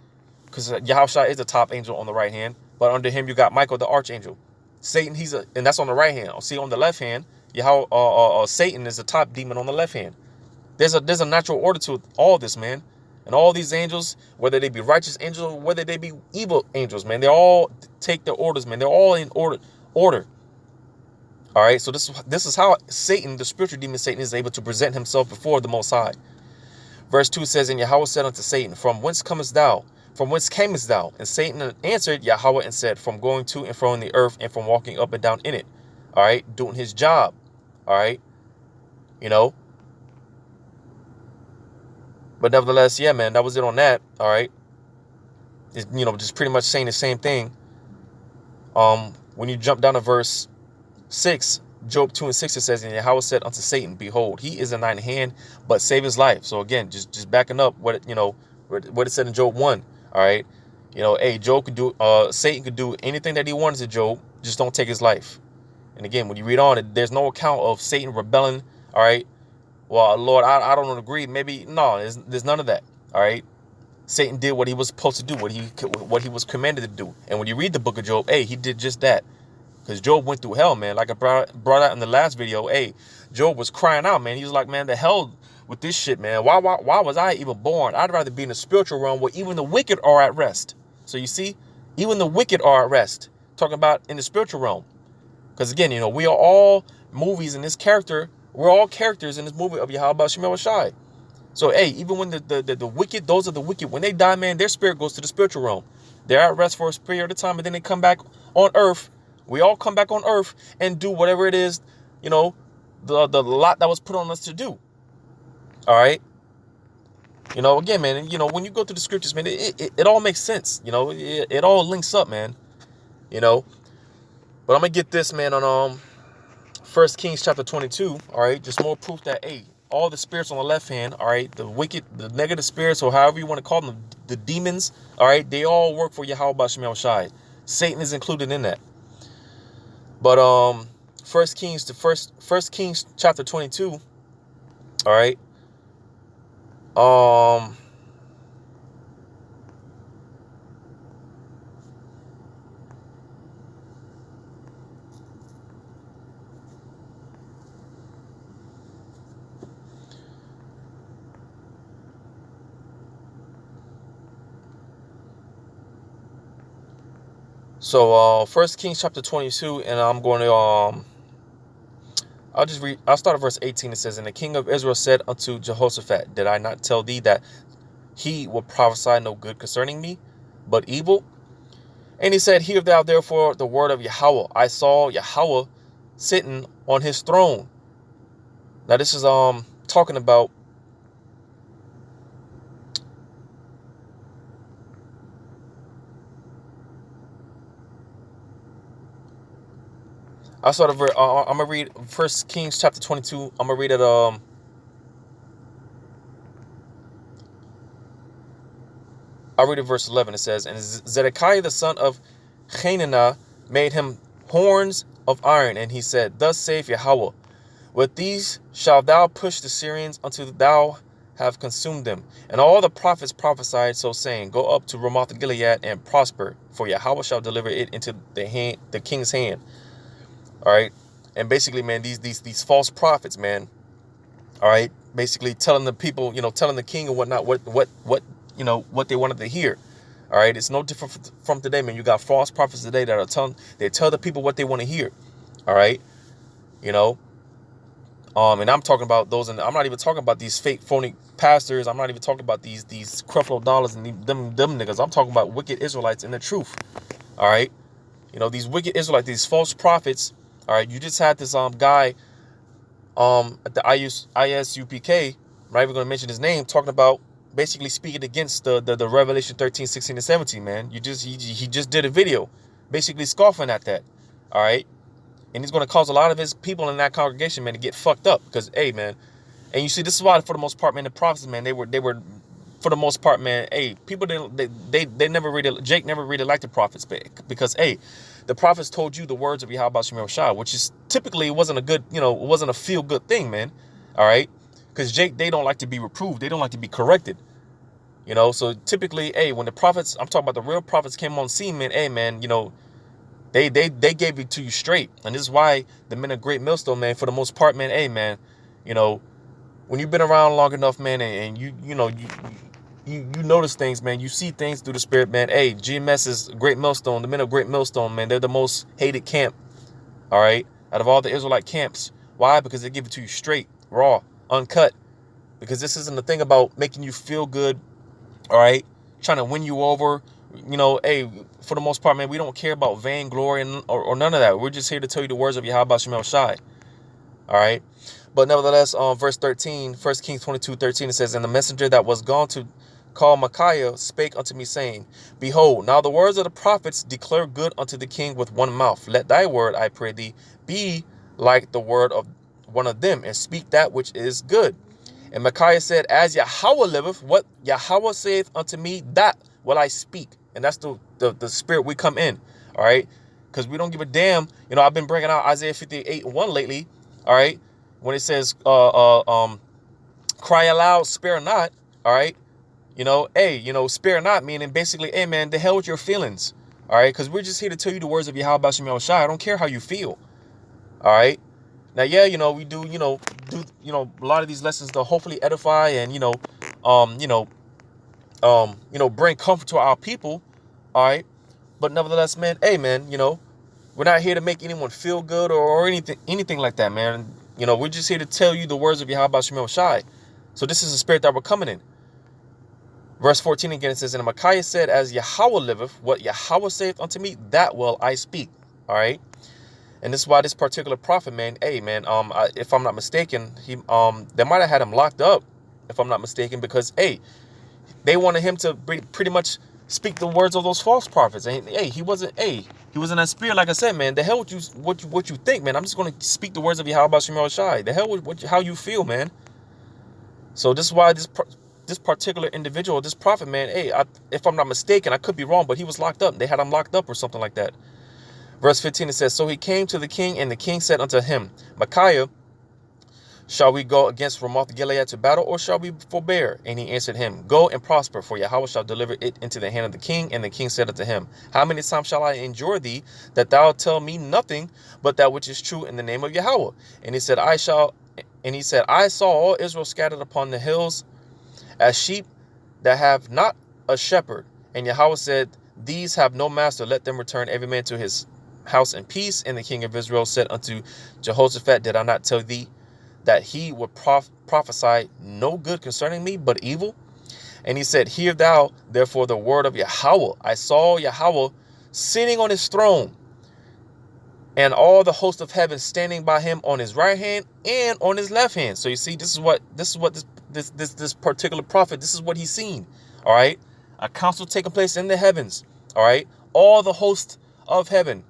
because Yahweh Shai is the top angel on the right hand, but under him you got Michael the archangel. Satan, and that's on the right hand. See, on the left hand, Satan is the top demon on the left hand. There's a natural order to all this, man. And all these angels, whether they be righteous angels or whether they be evil angels, man, they all take their orders, man. They're all in order. All right, so this is how Satan, the spiritual demon Satan, is able to present himself before the Most High. Verse 2 says, and Yahweh said unto Satan, from whence comest thou? From whence camest thou? And Satan answered Yahweh and said, from going to and fro in the earth and from walking up and down in it. All right, doing his job. All right, you know. But nevertheless, yeah, man, that was it on that. All right, you know, just pretty much saying the same thing. When you jump down to verse 6, Job 2 and 6, it says, and Yahweh said unto Satan, behold, he is in thine hand, but save his life. So again, just backing up what it said in Job 1. All right, you know, hey, Satan could do anything that he wanted to Job, just don't take his life. And again, when you read on it, there's no account of Satan rebelling. All right, well, Lord, I don't agree. Maybe no, there's none of that. All right, Satan did what he was supposed to do, what he was commanded to do. And when you read the book of Job, hey, he did just that. Because Job went through hell, man. Like I brought out in the last video, hey, Job was crying out, man. He was like, man, the hell with this shit, man. Why was I even born? I'd rather be in the spiritual realm where even the wicked are at rest. So you see, even the wicked are at rest. Talking about in the spiritual realm. Because again, you know, we are all movies in this character. We're all characters in this movie of Yahweh Shemel Shai. So, hey, even when the wicked, those are the wicked, when they die, man, their spirit goes to the spiritual realm. They're at rest for a period of time, and then they come back on earth. We all come back on earth and do whatever it is, you know, the lot that was put on us to do. All right. You know, again, man, you know, when you go through the scriptures, man, it all makes sense. You know, it all links up, man. You know, but I'm going to get this, man, on 1 Kings chapter 22. All right. Just more proof that, hey, all the spirits on the left hand, all right, the wicked, the negative spirits, or however you want to call them, the demons, all right, they all work for Yahweh Shemel Shai. Satan is included in that. But 1 Kings chapter 22, all right. So 1 Kings chapter 22, and I'm going to I'll start at verse 18. It says, and the king of Israel said unto Jehoshaphat, did I not tell thee that he will prophesy no good concerning me, but evil? And he said, hear thou therefore the word of Yahweh. I saw Yahweh sitting on his throne. Now this is talking about I'm gonna read 1 Kings chapter 22. I'm gonna read it I'll read it verse 11. It says, and Zedekiah the son of Hananiah made him horns of iron, and he said, thus saith Yahweh, with these shalt thou push the Syrians until thou have consumed them. And all the prophets prophesied so saying, go up to Ramoth Gilead and prosper, for Yahweh shall deliver it into the king's hand. All right. And basically, man, these false prophets, man, all right, basically telling the people, telling the king and whatnot, what they wanted to hear. All right. It's no different from today, man. You got false prophets today that tell the people what they want to hear. All right. And I'm talking about those, and I'm not even talking about these fake phony pastors. I'm not even talking about these Creflo Dollars and them niggas. I'm talking about wicked Israelites in the truth. All right. These wicked Israelites, these false prophets. All right. You just had this guy at the ISUPK, I'm not even going to mention his name, talking about basically speaking against the Revelation 13, 16, and 17, man. He just did a video basically scoffing at that. All right. And he's going to cause a lot of his people in that congregation, man, to get fucked up. Because, hey, man, and you see, this is why, for the most part, man, the prophets, man, they were, for the most part, man, hey, people they never really, Jake never really liked the prophets, because, hey, the prophets told you the words of Yahweh Shemel Shah, which is typically, it wasn't a good, it wasn't a feel good thing, man. All right. Because Jake, they don't like to be reproved. They don't like to be corrected. So typically, hey, when the prophets, I'm talking about the real prophets came on scene, man, hey, man, They gave it to you straight. And this is why the men of Great Millstone, man, for the most part, man, hey, man, when you've been around long enough, man, and you notice things, man, you see things through the spirit, man. Hey, GMS is Great Millstone, the men of Great Millstone, man, they're the most hated camp, all right, out of all the Israelite camps. Why? Because they give it to you straight, raw, uncut. Because this isn't the thing about making you feel good, all right, trying to win you over. Hey, for the most part, man, we don't care about vainglory or none of that. We're just here to tell you the words of Yahweh Shemel Shai. All right. But nevertheless, verse 13, 1 Kings 22:13, it says, and the messenger that was gone to call Micaiah spake unto me, saying, behold, now the words of the prophets declare good unto the king with one mouth. Let thy word, I pray thee, be like the word of one of them, and speak that which is good. And Micaiah said, as Yahweh liveth, what Yahweh saith unto me, that will I speak. And that's the spirit we come in, all right? Because we don't give a damn. I've been bringing out Isaiah 58:1 lately, all right? When it says, cry aloud, spare not, all right? Spare not, meaning basically, hey, man, the hell with your feelings, all right? Because we're just here to tell you the words of Yahweh Shemel Shai. I don't care how you feel, all right? Now, yeah, we do, a lot of these lessons to hopefully edify and, bring comfort to our people, all right? But nevertheless, man, hey, man, we're not here to make anyone feel good or anything like that, man. We're just here to tell you the words of Yahweh Shemel Shai. So this is the spirit that we're coming in. Verse 14 again, it says, and Micaiah said, as Yahweh liveth, what Yahweh saith unto me, that will I speak, all right? And this is why this particular prophet, man, hey, man, if I'm not mistaken, they might have had him locked up, if I'm not mistaken, because, hey, they wanted him to pretty much speak the words of those false prophets. And hey, he wasn't in that spirit. Like I said, man, the hell with you, what you think, man. I'm just going to speak the words of Yahweh Shemel Shai. The hell with how you feel, man. So this is why this particular individual, this prophet, man, hey, if I'm not mistaken, I could be wrong, but he was locked up. They had him locked up or something like that. Verse 15, it says, so he came to the king, and the king said unto him, Micaiah, shall we go against Ramoth Gilead to battle, or shall we forbear? And he answered him, go and prosper, for Yahweh shall deliver it into the hand of the king. And the king said unto him, how many times shall I endure thee, that thou tell me nothing but that which is true in the name of Yahweh? And he said, I saw all Israel scattered upon the hills as sheep that have not a shepherd. And Yahweh said, these have no master, let them return every man to his house in peace. And the king of Israel said unto Jehoshaphat, did I not tell thee that he would prophesy no good concerning me, but evil? And he said, hear thou therefore the word of Yahweh. I saw Yahweh sitting on his throne, and all the host of heaven standing by him on his right hand and on his left hand. So you see, this is what this particular prophet, this is what he's seen. All right. A council taking place in the heavens. All right. All the host of heaven.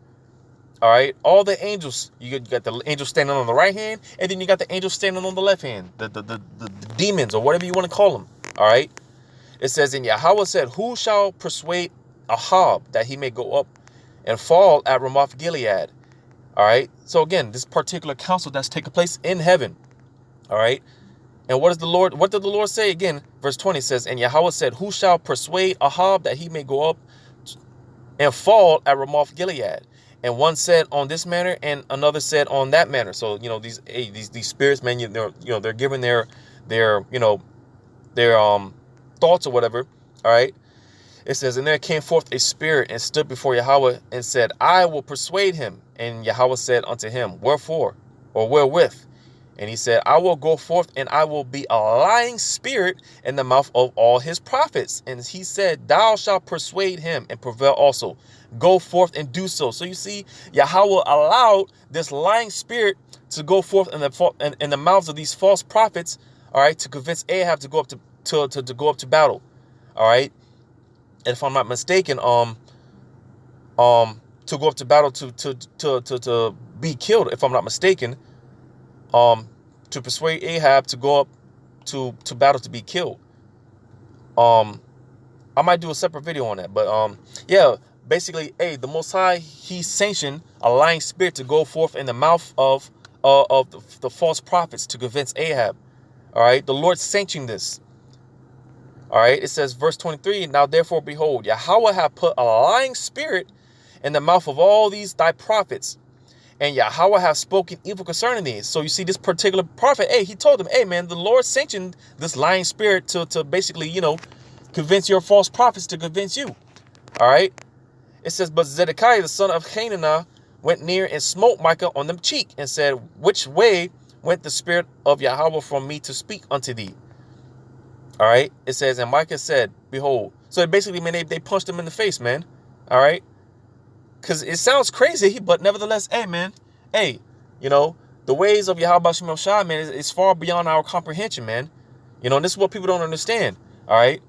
All right. All the angels. You got the angel standing on the right hand, and then you got the angel standing on the left hand. The demons, or whatever you want to call them. All right. It says, and Yahweh said, who shall persuade Ahab that he may go up and fall at Ramoth Gilead? All right. So again, this particular council that's taking place in heaven. All right. And what did the Lord say again? Verse 20 says, and Yahweh said, who shall persuade Ahab that he may go up and fall at Ramoth Gilead? And one said on this manner, and another said on that manner. So, these spirits, man, they're giving their thoughts or whatever. All right. It says, and there came forth a spirit and stood before Yahweh and said, I will persuade him. And Yahweh said unto him, wherefore or wherewith? And he said, I will go forth and I will be a lying spirit in the mouth of all his prophets. And he said, thou shalt persuade him and prevail also. Go forth and do so. So you see, Yahweh allowed this lying spirit to go forth in the mouths of these false prophets, all right, to convince Ahab to go up to go up to battle. All right. And if I'm not mistaken, to go up to battle to be killed, if I'm not mistaken, to persuade Ahab to go up to battle to be killed. I might do a separate video on that, but yeah, basically, the Most High, he sanctioned a lying spirit to go forth in the mouth of the false prophets to convince Ahab. All right, the Lord sanctioned this. All right, it says, verse 23, now therefore, behold, Yahweh hath put a lying spirit in the mouth of all these thy prophets, and Yahweh hath spoken evil concerning thee. So you see, this particular prophet, he told them, man, the Lord sanctioned this lying spirit to basically, convince your false prophets to convince you. All right, it says, but Zedekiah, the son of Hananiah, went near and smote Micah on the cheek and said, which way went the spirit of Yahweh from me to speak unto thee? All right, it says, and Micah said, behold. So basically, man, they punched him in the face, man. All right, because it sounds crazy, but nevertheless, man, the ways of Yahweh Shem El Shai, man, is far beyond our comprehension, man. And this is what people don't understand. All right,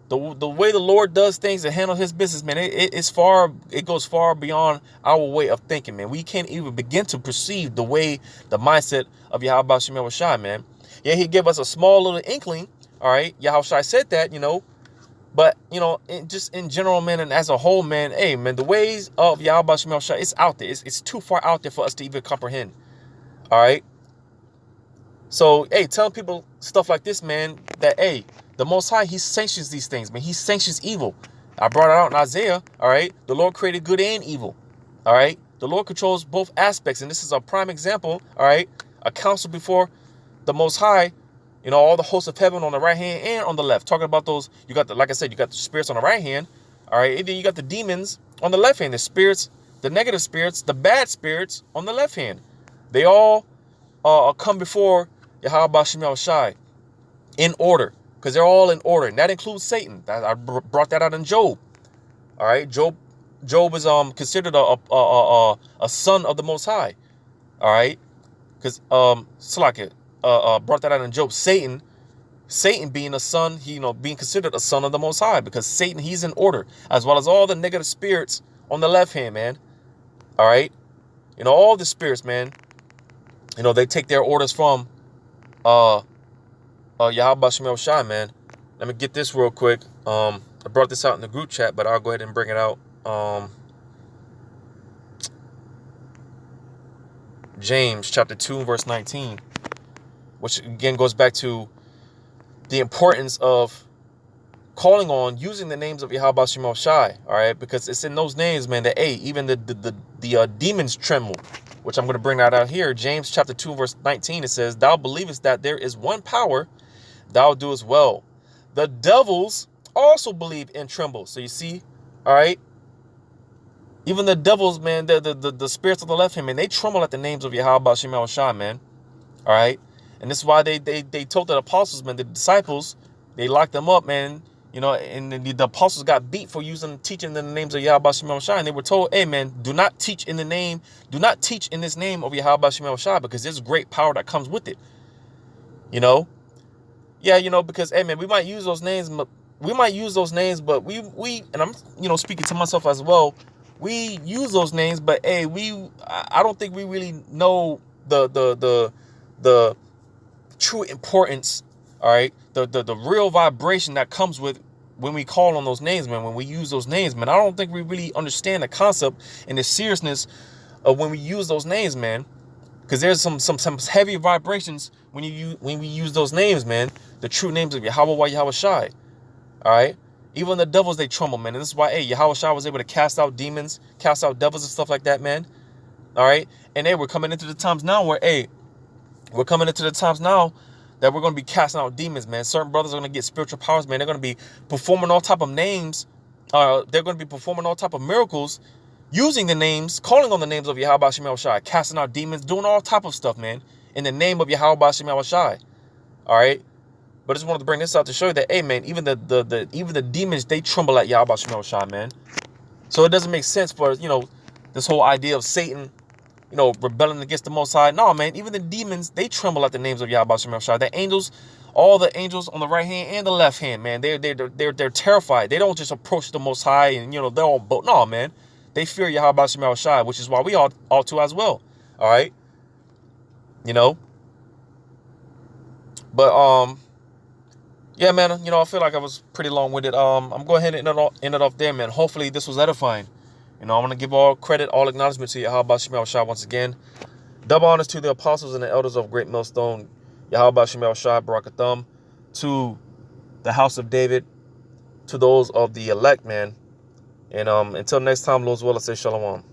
the way the Lord does things and handle his business, man, it goes far beyond our way of thinking, man. We can't even begin to perceive the mindset of Yahweh Shem El Shai, man. Yeah, he gave us a small little inkling. All right, Yahushua said that, but, just in general, man, and as a whole, man, man, the ways of Yahweh Shem El Shai, it's out there. It's too far out there for us to even comprehend. All right. So, telling people stuff like this, man, that, the Most High, he sanctions these things, man. He sanctions evil. I brought it out in Isaiah. All right. The Lord created good and evil. All right. The Lord controls both aspects. And this is a prime example. All right. A council before the Most High. All the hosts of heaven on the right hand and on the left. Talking about those, you got like I said, you got the spirits on the right hand. All right. And then you got the demons on the left hand. The spirits, the negative spirits, the bad spirits on the left hand. They all come before Yahweh Shem El Shai in order. Because they're all in order. And that includes Satan. I brought that out in Job. All right. Job is considered a son of the Most High. All right. Because brought that out in Job. Satan being a son, being considered a son of the Most High, because Satan, he's in order, as well as all the negative spirits on the left hand, man. All right, all the spirits, man. They take their orders from Yahweh Shem El Shai, man. Let me get this real quick. I brought this out in the group chat, but I'll go ahead and bring it out. James chapter 2 verse 19. Which again goes back to the importance of calling on, using the names of Yahweh Shem El Shai, all right? Because it's in those names, man, that, even the demons tremble, which I'm going to bring that out here. James chapter 2, verse 19, it says, thou believest that there is one power, thou doest well. The devils also believe and tremble. So you see, all right? Even the devils, man, the spirits of the left hand, man, they tremble at the names of Yahweh Shem El Shai, man, all right? And this is why they told the apostles, man, the disciples, they locked them up, man, and the apostles got beat for teaching in the names of Yahweh Shem El Shai. And they were told, man, do not teach in this name of Yahweh Shem El Shai, because there's great power that comes with it. Yeah, because, man, we might use those names, but we, and I'm, speaking to myself as well, we use those names, but, I don't think we really know the true importance, all right, the real vibration that comes with when we call on those names, man, when we use those names, man, I don't think we really understand the concept and the seriousness of when we use those names, man. Because there's some heavy vibrations when we use those names, man. The true names of Yahweh, Yahweh Shai. All right. Even the devils, they tremble, man. And this is why, Yahweh Shai was able to cast out demons, cast out devils and stuff like that, man. All right. And we're coming into the times now where, we're coming into the times now that we're going to be casting out demons, man. Certain brothers are going to get spiritual powers, man. They're going to be performing all type of names. They're going to be performing all type of miracles using the names, calling on the names of Yahweh Shem Yahweh Shai, casting out demons, doing all type of stuff, man, in the name of Yahweh Shem Yahweh Shai. All right. But I just wanted to bring this out to show you that, man, even the demons, they tremble at Yahweh Shem Yahweh Shai, man. So it doesn't make sense for, this whole idea of Satan, rebelling against the Most High. No, man, even the demons, they tremble at the names of Yahweh Shem Yahweh Shai. The angels, all the angels on the right hand and the left hand, man, they're terrified. They don't just approach the Most High and, they're all boat. No, man. They fear Yahweh Shem Yahweh Shai, which is why we ought to as well. All right. But, yeah, man, I feel like I was pretty long-winded. I'm going ahead and end it off there, man. Hopefully this was edifying. I want to give all credit, all acknowledgement to Yahweh Shem Yahweh Shai once again. Double honors to the apostles and the elders of Great Millstone, Yahweh Shem Yahweh Shai, Barakathum, to the house of David, to those of the elect, man. And until next time, Lord's will, I say shalom.